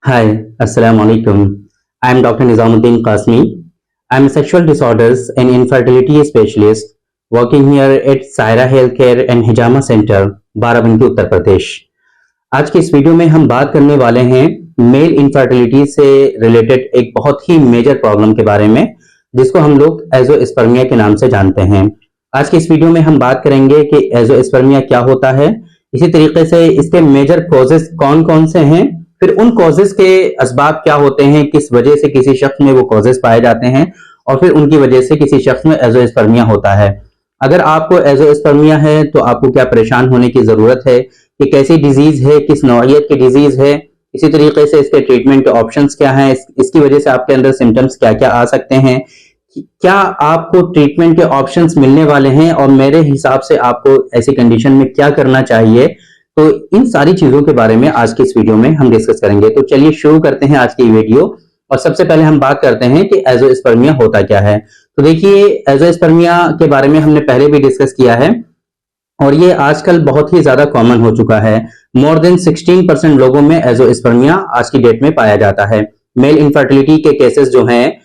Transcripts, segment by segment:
Hi, Assalamu alaikum. I am Dr. Nizamuddin Qasmi. I am a sexual disorders and infertility specialist working here at Saira Healthcare and Hijama Center, Barabanki Uttar Pradesh. आज के इस video में हम बात करने वाले हैं मेल इनफर्टिलिटी से रिलेटेड एक बहुत ही मेजर प्रॉब्लम के बारे में, जिसको हम लोग एजोस्पर्मिया के नाम से जानते हैं। आज के इस वीडियो में हम बात करेंगे कि एजोस्पर्मिया क्या होता है, इसी तरीके से इसके मेजर कॉजेस कौन कौन से हैं, फिर उन कॉजेस के असबाब क्या होते हैं, किस वजह से किसी शख्स में वो कॉजेस पाए जाते हैं और फिर उनकी वजह से किसी शख्स में एजोस्पर्मिया होता है। अगर आपको एजोस्पर्मिया है तो आपको क्या परेशान होने की जरूरत है, कि कैसी डिजीज है, किस नौइयत की डिजीज है, इसी तरीके से इसके ट्रीटमेंट के ऑप्शंस क्या हैं, इसकी वजह से आपके अंदर सिम्टम्स क्या क्या आ सकते हैं, क्या आपको ट्रीटमेंट के ऑप्शंस मिलने वाले हैं और मेरे हिसाब से आपको ऐसी कंडीशन में क्या करना चाहिए। तो इन सारी चीजों के बारे में आज की इस वीडियो में हम डिस्कस करेंगे। तो चलिए शुरू करते हैं आज की वीडियो। और सबसे पहले हम बात करते हैं कि एजोस्पर्मिया होता क्या है। तो देखिए, एजोस्पर्मिया के बारे में हमने पहले भी डिस्कस किया है और ये आजकल बहुत ही ज्यादा कॉमन हो चुका है। मोर देन 16% लोगों में एजोस्पर्मिया आज की डेट में पाया जाता है। मेल इनफर्टिलिटी के केसेस जो हैं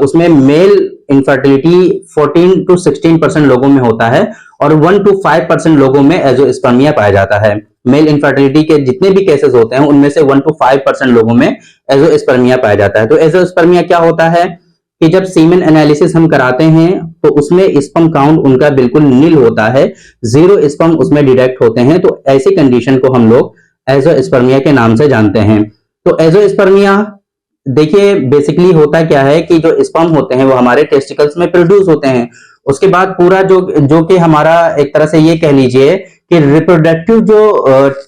उसमें मेल इनफर्टिलिटी 14 to 16% लोगों में होता है और 1 to 5% लोगों में एजोस्पर्मिया पाया जाता है। मेल इनफर्टिलिटी के जितने भी केसेस होते हैं उनमें से 1 to 5% लोगों में एजोस्पर्मिया पाया जाता है। तो एजोस्पर्मिया क्या होता है कि जब सीमेन एनालिसिस हम कराते हैं तो उसमें स्पर्म काउंट उनका बिल्कुल नील होता है, 0 स्पर्म उसमें डिटेक्ट होते हैं। तो ऐसी कंडीशन को हम लोग एजोस्पर्मिया के नाम से जानते हैं। तो एजोस्पर्मिया देखिए बेसिकली होता क्या है कि जो स्पर्म होते हैं वो हमारे टेस्टिकल्स में प्रोड्यूस होते हैं। उसके बाद पूरा जो जो कि हमारा एक तरह से ये कह लीजिए कि रिप्रोडक्टिव जो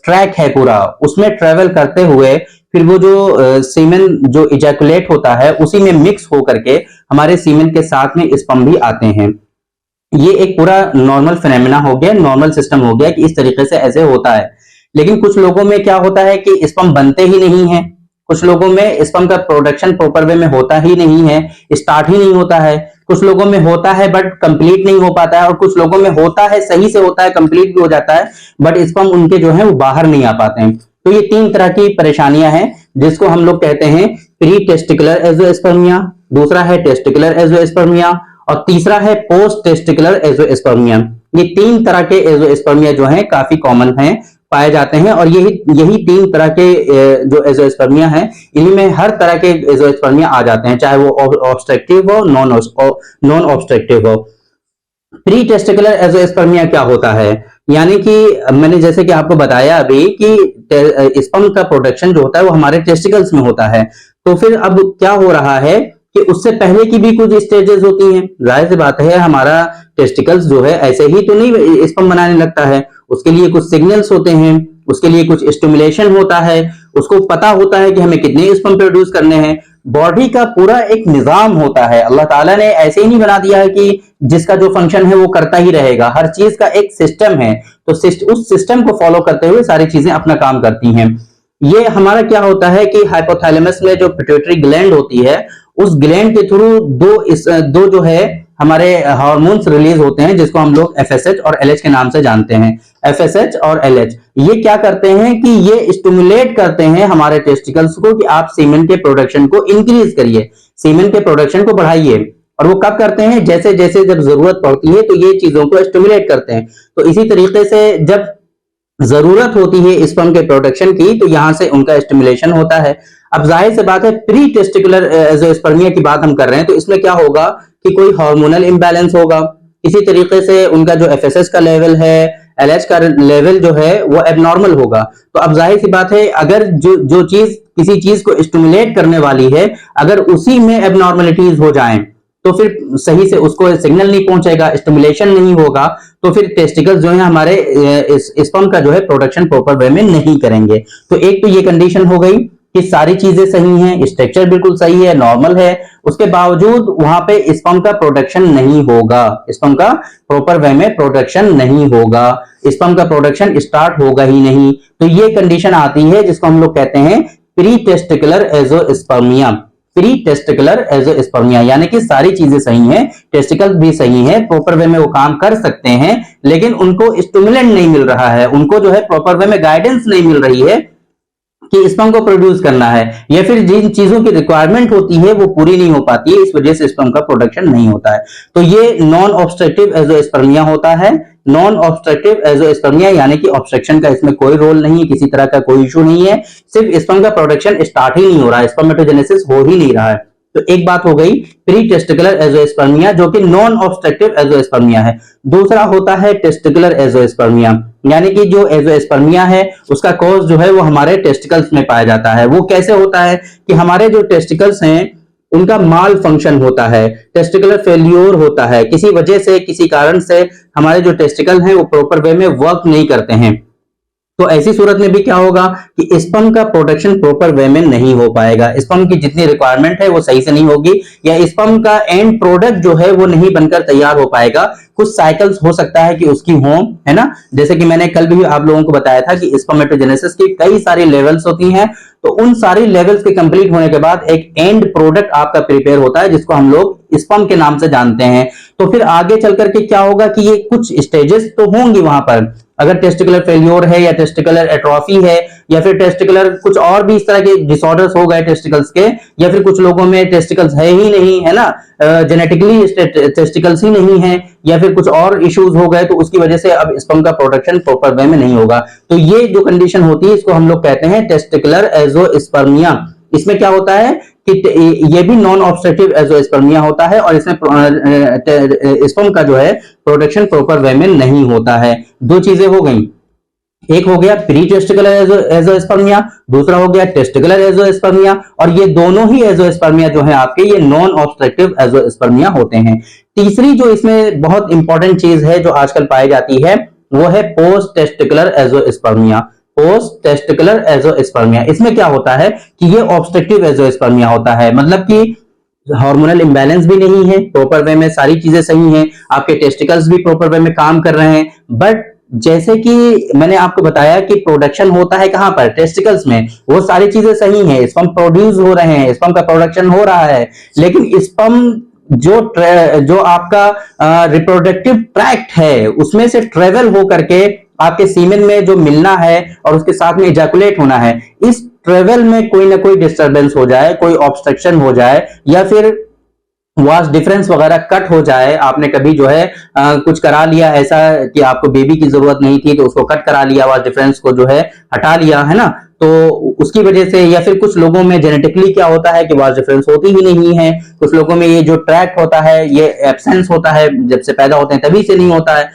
ट्रैक है पूरा, उसमें ट्रेवल करते हुए फिर वो जो सीमेन जो इजैकुलेट होता है उसी में मिक्स हो करके हमारे सीमेन के साथ में स्पर्म भी आते हैं। ये एक पूरा नॉर्मल फिनोमेना हो गया, नॉर्मल सिस्टम हो गया कि इस तरीके से ऐसे होता है। लेकिन कुछ लोगों में क्या होता है कि स्पर्म बनते ही नहीं है, कुछ लोगों में स्पर्म का प्रोडक्शन प्रॉपर वे में होता ही नहीं है, स्टार्ट ही नहीं होता है। कुछ लोगों में होता है बट कंप्लीट नहीं हो पाता है और कुछ लोगों में होता है, सही से होता है, कंप्लीट भी हो जाता है, बट स्पर्म उनके जो है वो बाहर नहीं आ पाते हैं। तो ये 3 तरह की परेशानियां हैं जिसको हम लोग कहते हैं प्री टेस्टिकुलर एजोस्पर्मिया, दूसरा है टेस्टिकुलर एजोस्पर्मिया और तीसरा है पोस्ट टेस्टिकुलर एजोस्पर्मिया। ये 3 तरह के एजोस्पर्मिया जो है काफी कॉमन है, पाए जाते हैं और यही 3 तरह के जो एजोस्पर्मिया है, इन्हीं में हर तरह के एजोस्पर्मिया आ जाते हैं, चाहे वो ऑब्स्ट्रक्टिव हो, नॉन ऑब्स्ट्रक्टिव हो। प्री टेस्टिकुलर एजोस्पर्मिया क्या होता है, यानी कि मैंने जैसे कि आपको बताया अभी कि स्पर्म का प्रोडक्शन जो होता है वो हमारे टेस्टिकल्स में होता है। तो फिर अब क्या हो रहा है कि उससे पहले की भी कुछ स्टेजेस होती हैं। जाहिर सी बात है हमारा टेस्टिकल्स जो है ऐसे ही तो नहीं स्पर्म बनाने लगता है, उसके लिए कुछ सिग्नल्स होते हैं, उसके लिए कुछ स्टिमुलेशन होता है, उसको पता होता है कि हमें कितने स्पर्म प्रोड्यूस करने हैं। बॉडी का पूरा एक निजाम होता है, अल्लाह ताला ने ऐसे ही नहीं बना दिया है कि जिसका जो फंक्शन है वो करता ही रहेगा। हर चीज का एक सिस्टम है, तो उस सिस्टम को फॉलो करते हुए सारी चीजें अपना काम करती हैं। ये हमारा क्या होता है कि हाइपोथैलेमस में जो पिट्यूटरी ग्लैंड होती है, उस ग्लैंड के थ्रू दो जो है हमारे हार्मोन्स रिलीज होते हैं, जिसको हम लोग एफएसएच और एलएच के नाम से जानते हैं। एफएसएच और एलएच ये क्या करते हैं कि ये स्टिमुलेट करते हैं हमारे टेस्टिकल्स को कि आप सीमेन के प्रोडक्शन को इंक्रीज करिए, सीमेन के प्रोडक्शन को बढ़ाइए। और वो कब करते हैं, जैसे जैसे जब जरूरत पड़ती है तो ये चीजों को स्टिमुलेट करते हैं। तो इसी तरीके से जब जरूरत होती है स्पर्म के प्रोडक्शन की तो यहां से उनका स्टिमुलेशन होता है। अब जाहिर से बात है प्री टेस्टिकुलर एजोस्पर्मिया की बात हम कर रहे हैं, तो इसमें क्या होगा कि कोई हार्मोनल इंबैलेंस होगा, इसी तरीके से उनका जो एफएसएच का लेवल है, एलएच का लेवल जो है वो एबनॉर्मल होगा। तो अब जाहिर सी बात है अगर जो चीज किसी चीज को स्टिमुलेट करने वाली है, अगर उसी में एबनॉर्मलिटीज हो जाएं तो फिर सही से उसको सिग्नल नहीं पहुंचेगा, स्टिमुलेशन नहीं होगा, तो फिर टेस्टिकल्स जो है हमारे स्पर्म का जो है प्रोडक्शन प्रॉपर वे में नहीं करेंगे। तो एक तो ये कंडीशन हो गई कि सारी चीजें सही हैं, स्ट्रक्चर बिल्कुल सही है, नॉर्मल है, उसके बावजूद वहां पे स्पर्म का प्रोडक्शन नहीं होगा, स्पर्म का प्रॉपर वे में प्रोडक्शन नहीं होगा, स्पर्म का प्रोडक्शन स्टार्ट होगा ही नहीं। तो ये कंडीशन आती है जिसको हम लोग कहते हैं pre testicular azoospermia. Pre testicular azoospermia यानी कि सारी चीजें सही हैं, टेस्टिकल भी सही है, प्रॉपर वे में वो काम कर सकते हैं, लेकिन उनको स्टिमुलेंट नहीं मिल रहा है, उनको जो है प्रॉपर वे में गाइडेंस नहीं मिल रही है, कि स्पर्म को प्रोड्यूस करना है, या फिर जिन चीजों की रिक्वायरमेंट होती है वो पूरी नहीं हो पाती है, इस वजह से स्पर्म का प्रोडक्शन नहीं होता है। तो ये नॉन ऑब्स्ट्रक्टिव एजोस्पर्मिया होता है। नॉन ऑब्स्ट्रक्टिव एजोस्पर्मिया यानी कि ऑब्स्ट्रक्शन का इसमें कोई रोल नहीं है, किसी तरह का कोई इशू नहीं है, सिर्फ स्पर्म का प्रोडक्शन स्टार्ट ही नहीं हो रहा है, स्पर्मेटोजेनेसिस हो ही नहीं रहा है। तो एक बात हो गई प्री टेस्टिकुलर एजोस्पर्मिया जो कि नॉन ऑब्स्ट्रक्टिव एजोस्पर्मिया है। दूसरा होता है टेस्टिकुलर एजोस्पर्मिया, यानी कि जो एजोस्पर्मिया है उसका कॉज जो है वो हमारे टेस्टिकल्स में पाया जाता है। वो कैसे होता है कि हमारे जो टेस्टिकल्स हैं उनका माल फंक्शन होता है, टेस्टिकुलर फेल्योर होता है, किसी वजह से किसी कारण से हमारे जो टेस्टिकल हैं वो प्रॉपर वे में वर्क नहीं करते हैं। तो ऐसी सूरत में भी क्या होगा कि स्पर्म का प्रोडक्शन प्रॉपर वे में नहीं हो पाएगा, स्पर्म की जितनी रिक्वायरमेंट है वो सही से नहीं होगी, या स्पर्म का एंड प्रोडक्ट जो है वो नहीं बनकर तैयार हो पाएगा। कुछ साइकिल्स हो सकता है कि उसकी हो, है ना, जैसे कि मैंने कल भी आप लोगों को बताया था कि स्पर्मेटोजेनेसिस की कई सारी लेवल्स होती हैं। तो उन सारी लेवल्स के कंप्लीट होने के बाद एक एंड प्रोडक्ट आपका प्रिपेयर होता है जिसको हम लोग स्पर्म के नाम से जानते हैं। तो फिर आगे चल करके क्या होगा कि ये कुछ स्टेजेस तो होंगी वहां पर, अगर टेस्टिकुलर फेल्योर है या टेस्टिकुलर एट्रोफी है या फिर टेस्टिकुलर कुछ और भी इस तरह के डिसऑर्डर्स हो गए टेस्टिकल्स के, या फिर कुछ लोगों में टेस्टिकल्स है ही नहीं, है ना, जेनेटिकली टेस्टिकल्स ही नहीं है, या फिर कुछ और इश्यूज हो गए, तो उसकी वजह से अब स्पर्म का प्रोडक्शन प्रॉपर वे में नहीं होगा। तो ये जो कंडीशन होती है इसको हम लोग कहते हैं टेस्टिकुलर एजोस्पर्मिया। इसमें क्या होता है कि ये भी नॉन ऑब्स्ट्रक्टिव एजोस्पर्मिया होता है और इसमें स्पर्म का जो है प्रोडक्शन प्रॉपर वे में नहीं होता है। दो चीजें हो गई, एक हो गया प्री टेस्टिकुलर एजोस्पर्मिया, दूसरा हो गया टेस्टिकुलर एजोस्पर्मिया, और ये दोनों ही एजोस्पर्मिया जो है आपके ये नॉन ऑब्स्ट्रक्टिव एजोस्पर्मिया होते हैं। तीसरी जो इसमें बहुत इंपॉर्टेंट चीज है जो आजकल पाई जाती है वो है post testicular azoospermia. Post testicular azoospermia, इसमें क्या होता है कि ये ऑब्स्ट्रक्टिव एजोस्पर्मिया होता है, मतलब कि हार्मोनल इंबैलेंस भी नहीं है, प्रॉपर वे में सारी चीजें सही हैं, आपके टेस्टिकल्स भी प्रॉपर वे में काम कर रहे हैं, बट जैसे कि मैंने आपको बताया कि प्रोडक्शन होता है कहां पर, टेस्टिकल्स में, वो सारी चीजें सही हैं, स्पर्म प्रोड्यूस हो रहे हैं, स्पर्म का प्रोडक्शन हो रहा है, लेकिन स्पर्म जो आपका रिप्रोडक्टिव ट्रैक्ट है उसमें से ट्रेवल हो करके आपके सीमेन में जो मिलना है और उसके साथ में इजैकुलेट होना है, इस ट्रेवल में कोई ना कोई डिस्टरबेंस हो जाए, कोई ऑब्स्ट्रक्शन हो जाए, या फिर वास डिफरेंस वगैरह कट हो जाए, आपने कभी जो है कुछ करा लिया ऐसा कि आपको बेबी की जरूरत नहीं थी तो उसको कट करा लिया, वास डिफरेंस को जो है हटा लिया, है ना, तो उसकी वजह से, या फिर कुछ लोगों में जेनेटिकली क्या होता है कि वास डिफरेंस होती ही नहीं है, कुछ लोगों में ये जो ट्रैक्ट होता है ये एब्सेंस होता है, जब से पैदा होते हैं तभी से नहीं होता है,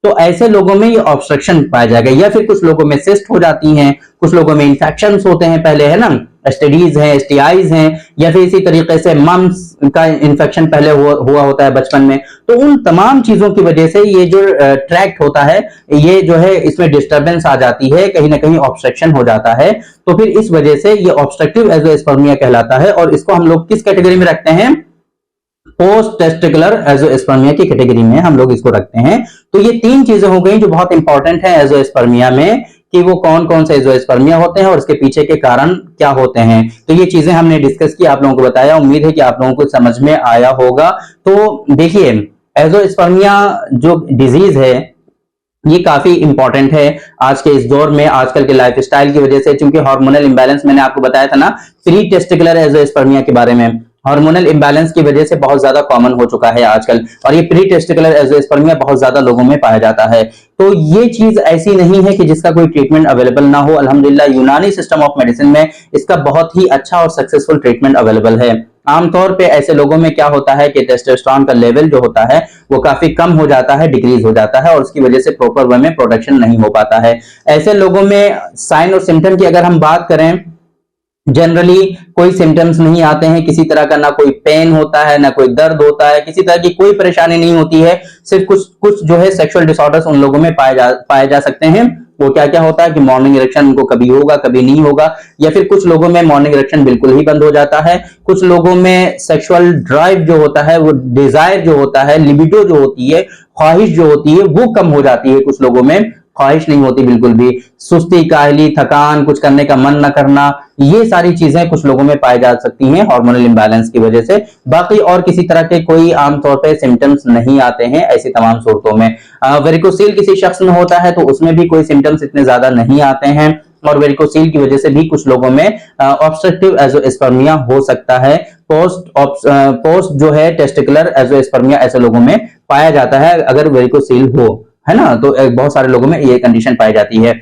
तो ऐसे लोगों में ये ऑब्स्ट्रक्शन पाया जाएगा। या फिर कुछ लोगों में सिस्ट हो जाती हैं, कुछ लोगों में इंफेक्शंस होते हैं पहले, है ना, एसटीडीज हैं, एसटीआईज हैं, या फिर इसी तरीके से मम्स का इंफेक्शन पहले हुआ होता है बचपन में। तो उन तमाम चीजों की वजह से ये जो ट्रैक्ट होता है ये जो है इसमें डिस्टरबेंस आ जाती है, कहीं ना कहीं ऑब्स्ट्रक्शन हो जाता है, तो फिर इस वजह से ये ऑब्स्ट्रक्टिव एजोस्पर्मिया कहलाता है। और इसको हम लोग किस कैटेगरी में रखते हैं, पोस्ट टेस्टिकुलर एजोस्पर्मिया की कैटेगरी में हम लोग इसको रखते हैं। तो ये तीन चीजें हो गई जो बहुत इंपॉर्टेंट है एजोस्पर्मिया में, कि वो कौन कौन से एजोस्पर्मिया होते हैं और इसके पीछे के कारण क्या होते हैं। तो ये चीजें हमने डिस्कस की, आप लोगों को बताया, उम्मीद है कि आप लोगों को समझ में आया होगा। तो देखिए एजोस्पर्मिया जो डिजीज है ये काफी इंपॉर्टेंट है आज के इस दौर में, आजकल के लाइफस्टाइल की वजह से, क्योंकि हार्मोनल इंबैलेंस मैंने आपको बताया था ना प्री टेस्टिकुलर एजोस्पर्मिया के बारे में, हार्मोनल इंबैलेंस की वजह से बहुत ज्यादा कॉमन हो चुका है आजकल, और ये प्री टेस्टिकुलर एजोस्पर्मिया बहुत ज्यादा लोगों में पाया जाता है। तो ये चीज ऐसी नहीं है कि जिसका कोई ट्रीटमेंट अवेलेबल ना हो, अल्हम्दुलिल्लाह यूनानी सिस्टम ऑफ मेडिसिन में इसका बहुत ही अच्छा और सक्सेसफुल ट्रीटमेंट अवेलेबल है। आमतौर पे ऐसे लोगों में क्या होता है कि टेस्टोस्टेरोन का लेवल जो होता है वो काफी कम हो जाता है, डिक्रीज हो जाता है, और उसकी वजह से प्रॉपर वे में प्रोडक्शन नहीं हो पाता है। ऐसे लोगों में साइन और सिम्टम की अगर हम बात करें, जनरली कोई सिम्टम्स नहीं आते हैं किसी तरह का, ना कोई पेन होता है, ना कोई दर्द होता है, किसी तरह की कोई परेशानी नहीं होती है, सिर्फ कुछ जो है सेक्सुअल डिसऑर्डर्स उन लोगों में पाए जा सकते हैं। वो क्या क्या होता है कि मॉर्निंग इरेक्शन उनको कभी होगा कभी नहीं होगा, या फिर कुछ लोगों में मॉर्निंग इरेक्शन बिल्कुल ही बंद हो जाता है, कुछ लोगों में सेक्सुअल ड्राइव जो होता है, वो डिजायर जो होता है, लिबिडो जो होती है, ख्वाहिश जो होती है वो कम हो जाती है, कुछ लोगों में ख्वाहिश नहीं होती बिल्कुल भी, सुस्ती, काहली, थकान, कुछ करने का मन न करना, ये सारी चीजें कुछ लोगों में पाई जा सकती हैं हार्मोनल इंबैलेंस की वजह से। बाकी और किसी तरह के कोई आमतौर पे सिम्टम्स नहीं आते हैं ऐसी तमाम सूरतों में। वेरिकोसील किसी शख्स में होता है तो उसमें भी कोई सिम्टम्स इतने ज्यादा नहीं आते हैं। और वेरिकोसील की वजह से भी कुछ लोगों में ऑब्स्ट्रक्टिव एजोस्पर्मिया हो सकता है। पोस्ट जो है टेस्टिकुलर एजोस्पर्मिया ऐसे लोगों में पाया जाता है अगर वेरिकोसील हो, है ना। तो बहुत सारे लोगों में ये कंडीशन पाई जाती है।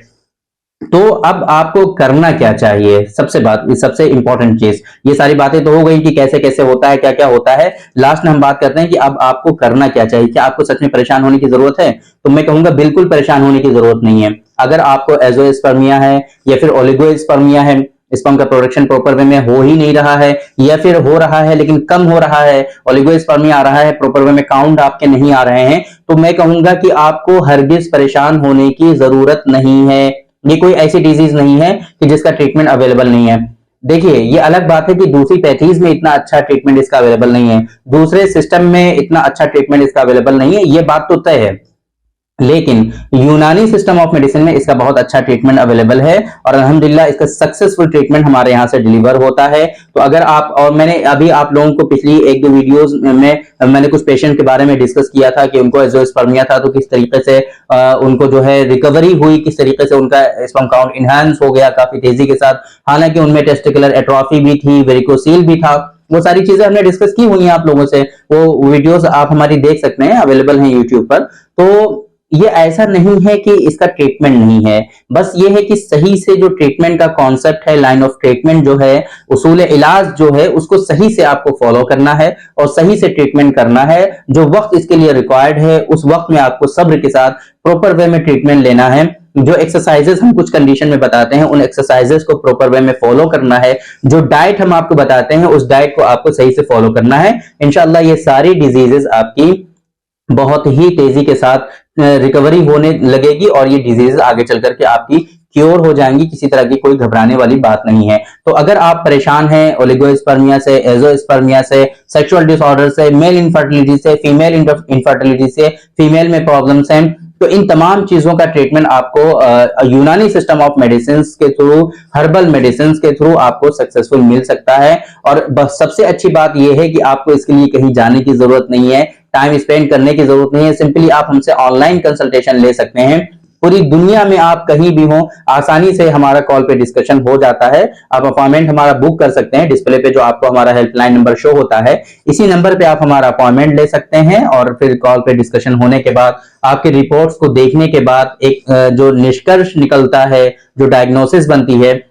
तो अब आपको करना क्या चाहिए, सबसे इंपॉर्टेंट चीज, ये सारी बातें तो हो गई कि कैसे कैसे होता है, क्या क्या होता है। लास्ट में हम बात करते हैं कि अब आपको करना क्या चाहिए। क्या आपको सच में परेशान होने की जरूरत है? तो मैं कहूंगा बिल्कुल परेशान होने की जरूरत नहीं है। अगर आपको एजोस्पर्मिया है या फिर ओलिगोस्पर्मिया है, स्पर्म का प्रोडक्शन प्रॉपर वे में हो ही नहीं रहा है, या फिर हो रहा है लेकिन कम हो रहा है, ओलिगोस्पर्मिया आ रहा है, प्रॉपर वे में काउंट आपके नहीं आ रहे हैं, तो मैं कहूंगा कि आपको हरगिज परेशान होने की जरूरत नहीं है। ये कोई ऐसी डिजीज नहीं है कि जिसका ट्रीटमेंट अवेलेबल नहीं है। देखिए, ये अलग बात है कि दूसरी पैथीज में इतना अच्छा ट्रीटमेंट इसका अवेलेबल नहीं है, दूसरे सिस्टम में इतना अच्छा ट्रीटमेंट इसका अवेलेबल नहीं है, ये बात तो तय है। लेकिन यूनानी सिस्टम ऑफ मेडिसिन में इसका बहुत अच्छा ट्रीटमेंट अवेलेबल है और अल्हम्दुलिल्लाह इसका सक्सेसफुल ट्रीटमेंट हमारे यहाँ से डिलीवर होता है। तो अगर आप, और मैंने अभी आप लोगों को पिछली एक दो वीडियोस में मैंने कुछ पेशेंट के बारे में डिस्कस किया था कि उनको एजोस्पर्मिया था, तो किस तरीके से उनको जो है रिकवरी हुई, किस तरीके से उनका स्पर्म काउंट इनहांस हो गया काफी तेजी के साथ, हालांकि उनमें टेस्टिकुलर एट्रोफी भी थी, वेरिकोसील भी था। वो सारी चीजें हमने डिस्कस की हुई हैं आप लोगों से, वो वीडियोस आप हमारी देख सकते हैं, अवेलेबल हैं यूट्यूब पर। तो ये ऐसा नहीं है कि इसका ट्रीटमेंट नहीं है, बस ये है कि सही से जो ट्रीटमेंट का कॉन्सेप्ट है, लाइन ऑफ ट्रीटमेंट जो है, उसूल इलाज जो है, उसको सही से आपको फॉलो करना है और सही से ट्रीटमेंट करना है। जो वक्त इसके लिए रिक्वायर्ड है उस वक्त में आपको सब्र के साथ प्रॉपर वे में ट्रीटमेंट लेना है। जो एक्सरसाइजेस हम कुछ कंडीशन में बताते हैं उन एक्सरसाइजेस को प्रॉपर वे में फॉलो करना है। जो डाइट हम आपको बताते हैं उस डाइट को आपको सही से फॉलो करना है। इंशाल्लाह ये सारी डिजीजेस आपकी बहुत ही तेजी के साथ रिकवरी होने लगेगी और ये डिजीज आगे चल करके आपकी क्योर हो जाएंगी। किसी तरह की कोई घबराने वाली बात नहीं है। तो अगर आप परेशान हैं ओलिगोस्पर्मिया से, एजोस्पर्मिया से, सेक्सुअल डिसऑर्डर से, मेल इनफर्टिलिटी से, फीमेल इनफर्टिलिटी से, फीमेल में प्रॉब्लम्स हैं, तो इन तमाम चीजों का ट्रीटमेंट आपको यूनानी सिस्टम ऑफ मेडिसिन के थ्रू, हर्बल मेडिसिन के थ्रू आपको सक्सेसफुल मिल सकता है। और बस सबसे अच्छी बात यह है कि आपको इसके लिए कहीं जाने की जरूरत नहीं है, टाइम स्पेंड करने की जरूरत नहीं है। सिंपली आप हमसे ऑनलाइन कंसल्टेशन ले सकते हैं। पूरी दुनिया में आप कहीं भी हो, आसानी से हमारा कॉल पे डिस्कशन हो जाता है। आप अपॉइंटमेंट हमारा बुक कर सकते हैं। डिस्प्ले पे जो आपको हमारा हेल्पलाइन नंबर शो होता है, इसी नंबर पे आप हमारा अपॉइंटमेंट ले सकते हैं और फिर कॉल पे डिस्कशन होने के बाद, आपके रिपोर्ट्स को देखने के बाद एक जो निष्कर्ष निकलता है, जो डायग्नोसिस बनती है,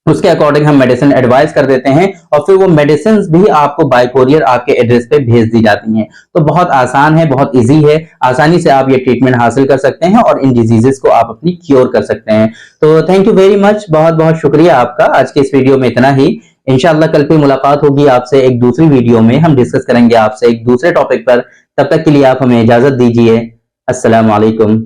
उसके अकॉर्डिंग हम मेडिसिन एडवाइस कर देते हैं और फिर वो मेडिसिन भी आपको बाय कोरियर आपके एड्रेस पे भेज दी जाती हैं। तो बहुत आसान है, बहुत इजी है, आसानी से आप ये ट्रीटमेंट हासिल कर सकते हैं और इन डिजीजेस को आप अपनी क्योर कर सकते हैं। तो थैंक यू वेरी मच, बहुत बहुत शुक्रिया आपका। आज के इस वीडियो में इतना ही। इंशाल्लाह कल पे मुलाकात होगी आपसे एक दूसरी वीडियो में, हम डिस्कस करेंगे आपसे एक दूसरे टॉपिक पर। तब तक के लिए आप हमें इजाजत दीजिए। अस्सलाम वालेकुम।